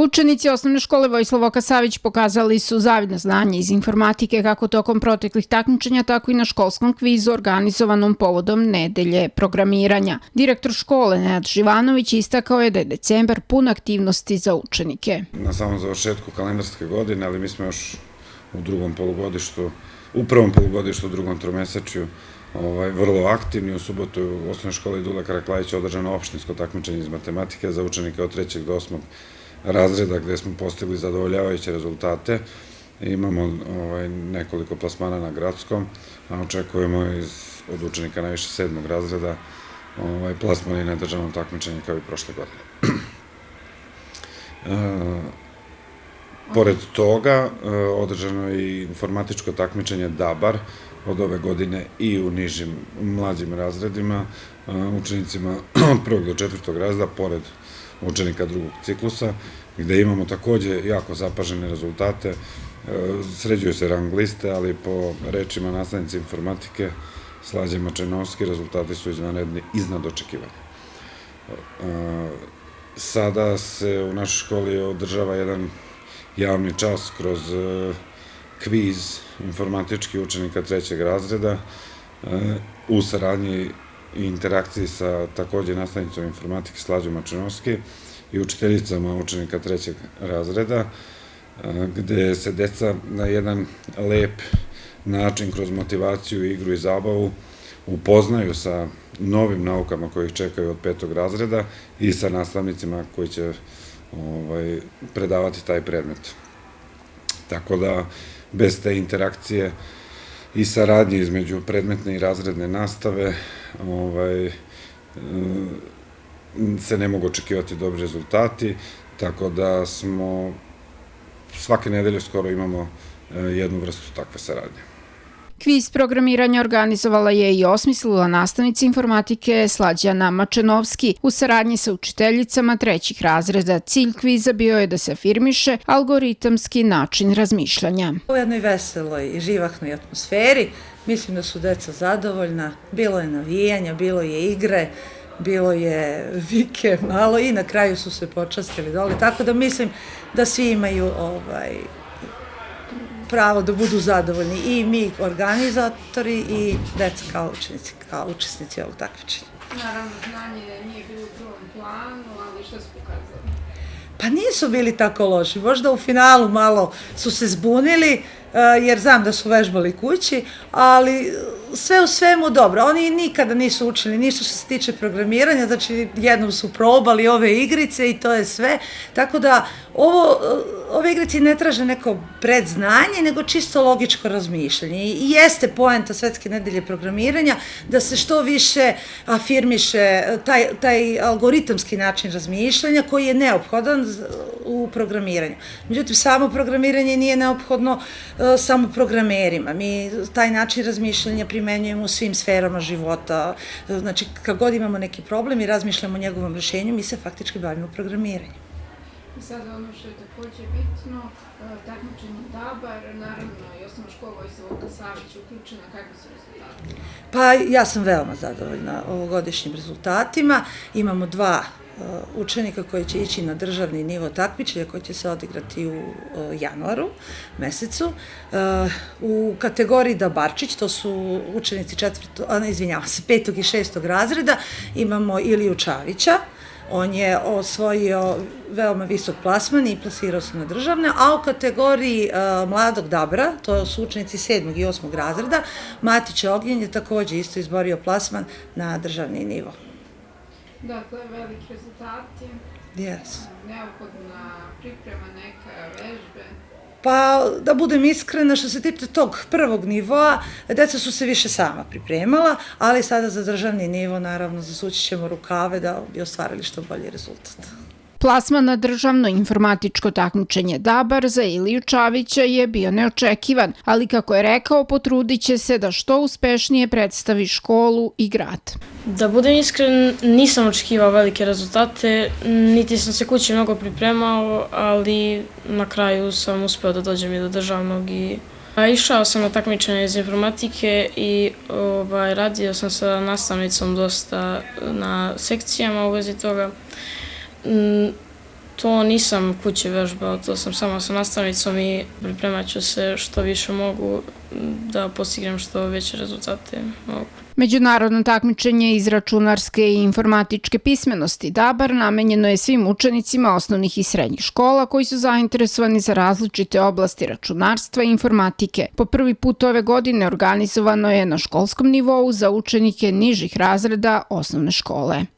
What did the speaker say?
Učenici osnovne škole Vojislav Okasavić pokazali su zavidno znanje iz informatike kako tokom proteklih takmičenja, tako i na školskom kvizu organizovanom povodom nedelje programiranja. Direktor škole Nenad Živanović istakao je da je decembar pun aktivnosti za učenike. Na samom završetku kalendarske godine, ali mi smo još u prvom polugodištu, u drugom tromesečju vrlo aktivni. U subotu u osnovnoj školi Dule Karaklajića održano opštinsko takmičenje iz matematike za učenike od 3. do 8. razreda gde smo postigli zadovoljavajuće rezultate. Imamo nekoliko plasmana na gradskom, a očekujemo od učenika najviše 7. razreda plasmani na državnom takmičenju kao i prošle godine. Pored toga, održano je i informatičko takmičenje DABAR od ove godine i u nižim, mlađim razredima, učenicima od 1. do 4. razreda, pored učenika drugog ciklusa, gde imamo takođe jako zapažene rezultate. Sređuju se rang liste, ali po rečima nastavnice informatike Slađe Mačenovski, rezultati su izvanredni, iznad očekivanja. Sada se u našoj školi održava jedan javni čas kroz kviz informatički učenika 3. razreda u saradnji i interakciji sa takođe nastavnicom informatike Slađom Mačenovski i učiteljicama učenika 3. razreda, gde se deca na jedan lep način kroz motivaciju, igru i zabavu upoznaju sa novim naukama koje ih čekaju od 5. razreda i sa nastavnicima koji će predavati taj predmet. Tako da, bez te interakcije i saradnje između predmetne i razredne nastave se ne mogu očekivati dobri rezultati, tako da svake nedelje skoro imamo jednu vrstu takve saradnje. Kviz programiranja organizovala je i osmislila nastavnica informatike Slađana Mačenovski u saradnji sa učiteljicama 3. razreda. Cilj kviza bio je da se afirmiše algoritamski način razmišljanja. U jednoj veseloj i živahnoj atmosferi, mislim da su deca zadovoljna, bilo je navijanja, bilo je igre, bilo je vike malo i na kraju su se počastili dole, tako da mislim da svi imaju pravo da budu zadovoljni, i mi organizatori i deca kao učesnici ovog takmičenja. Naravno, znanje nije bilo u prvom planu, ali što su pokazali? Pa nisu bili tako loši, možda u finalu malo su se zbunili, jer znam da su vežbali kući, ali sve u svemu dobro. Oni nikada nisu učili ništa što se tiče programiranja, znači jednom su probali ove igrice i to je sve, tako da ove igrice ne traže neko predznanje, nego čisto logičko razmišljanje. I jeste poenta Svetske nedelje programiranja da se što više afirmiše taj algoritamski način razmišljanja koji je neophodan u programiranju. Međutim, samo programiranje nije neophodno samo programerima. Mi taj način razmišljanja primenjujemo u svim sferama života. Znači, kad god imamo neki problem i razmišljamo o njegovom rešenju, mi se faktički bavimo programiranjem. I sada ono što je takođe bitno, takmičenje DABAR, naravno i osnovna škola Vojislav Okasavić uključena, kakvi su rezultati? Pa ja sam veoma zadovoljna ovogodišnjim rezultatima. Imamo 2 učenika koji će ići na državni nivo takmičenja koji će se odigrati u januaru mesecu. U kategoriji Dabarčić, to su učenici 5. i 6. razreda, imamo Iliju Čavića. On je osvojio veoma visok plasman i plasirao se na državne, a u kategoriji mladog Dabra, to su učenici 7. i 8. razreda, Matić Ognjen je takođe isto izborio plasman na državni nivo. Dakle, veliki rezultati. Yes. Neophodna priprema, neka vežbe. Pa, da budem iskrena, što se tiče tog prvog nivoa, deca su se više sama pripremala, ali sada za državni nivo, naravno, zasući ćemo rukave da bi ostvarili što bolji rezultat. Plasman na državno informatičko takmičenje DABAR za Iliju Čavića je bio neočekivan, ali kako je rekao, potrudit će se da što uspešnije predstavi školu i grad. Da budem iskren, nisam očekivao velike rezultate, niti sam se kući mnogo pripremao, ali na kraju sam uspeo da dođem i do državnog. Išao sam na takmičenje iz informatike i radio sam sa nastavnicom dosta na sekcijama u vezi toga. To nisam kući vežbao, to sam sama sa nastavnicom i pripremat ću se što više mogu da postignem što veće rezultate mogu. Međunarodno takmičenje iz računarske i informatičke pismenosti DABAR namenjeno je svim učenicima osnovnih i srednjih škola koji su zainteresovani za različite oblasti računarstva i informatike. Po prvi put ove godine organizovano je na školskom nivou za učenike nižih razreda osnovne škole.